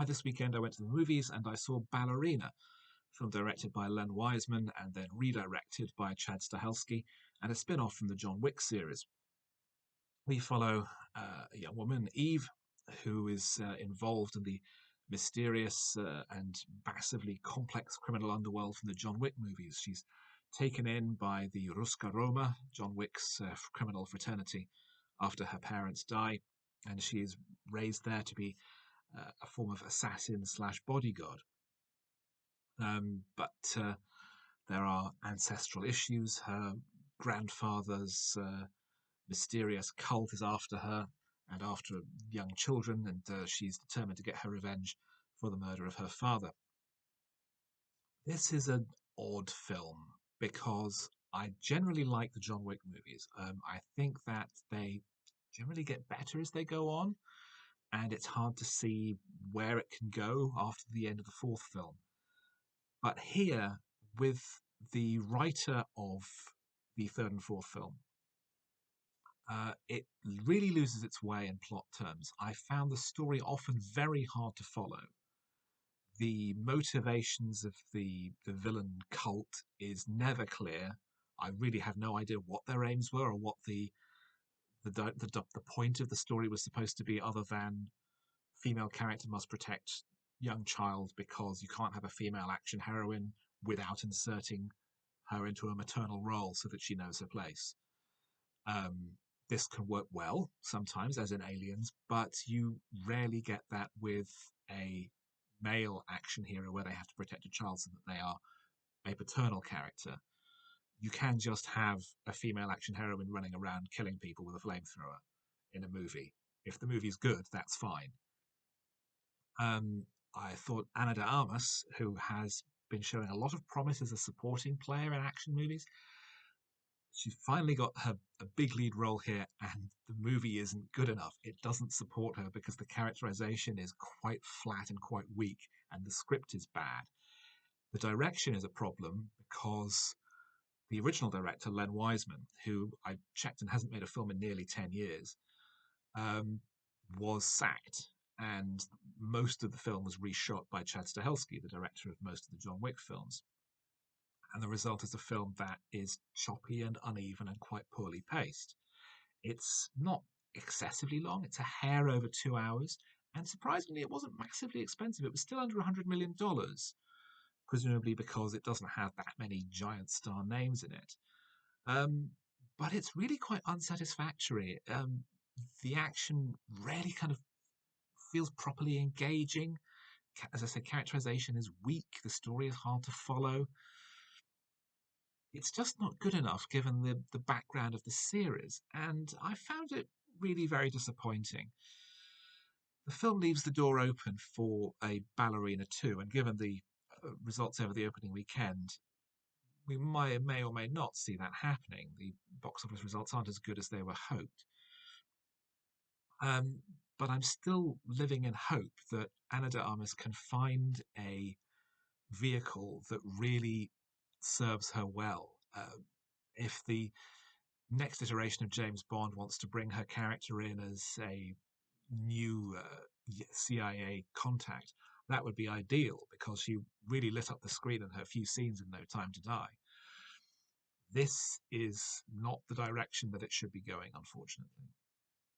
This weekend I went to the movies and I saw Ballerina, film directed by Len Wiseman and then redirected by Chad Stahelski, and a spin off from the John Wick series. We follow a young woman, Eve, who is involved in the mysterious and massively complex criminal underworld from the John Wick movies. She's taken in by the Ruska Roma, John Wick's criminal fraternity, after her parents die, and she is raised there to be a form of assassin slash bodyguard. But there are ancestral issues. Her grandfather's mysterious cult is after her and after young children, and she's determined to get her revenge for the murder of her father. This is an odd film because I generally like the John Wick movies. I think that they generally get better as they go on, and it's hard to see where it can go after the end of the fourth film. But here, with the writer of the third and fourth film, it really loses its way in plot terms. I found the story often very hard to follow. The motivations of the villain cult is never clear. I really have no idea what their aims were or what the point of the story was supposed to be, other than female character must protect young child because you can't have a female action heroine without inserting her into a maternal role so that she knows her place. This can work well sometimes, as in Aliens, but you rarely get that with a male action hero where they have to protect a child so that they are a paternal character. You can just have a female action heroine running around killing people with a flamethrower in a movie. If the movie's good, that's fine. I thought Ana de Armas, who has been showing a lot of promise as a supporting player in action movies, she's finally got a big lead role here, and the movie isn't good enough. It doesn't support her because the characterization is quite flat and quite weak, and the script is bad. The direction is a problem because the original director, Len Wiseman, who I checked and hasn't made a film in nearly 10 years, was sacked. And most of the film was reshot by Chad Stahelski, the director of most of the John Wick films. And the result is a film that is choppy and uneven and quite poorly paced. It's not excessively long, it's a hair over 2 hours, and surprisingly, it wasn't massively expensive. It was still under $100 million, presumably because it doesn't have that many giant star names in it. But it's really quite unsatisfactory. The action rarely kind of feels properly engaging. As I said, characterization is weak. The story is hard to follow. It's just not good enough given the background of the series, and I found it really very disappointing. The film leaves the door open for a Ballerina 2, and given the results over the opening weekend, we may or may not see that happening. The box office results aren't as good as they were hoped. But I'm still living in hope that Ana de Armas can find a vehicle that really serves her well. If the next iteration of James Bond wants to bring her character in as a new CIA contact, that would be ideal because she really lit up the screen in her few scenes in No Time to Die. This is not the direction that it should be going, unfortunately.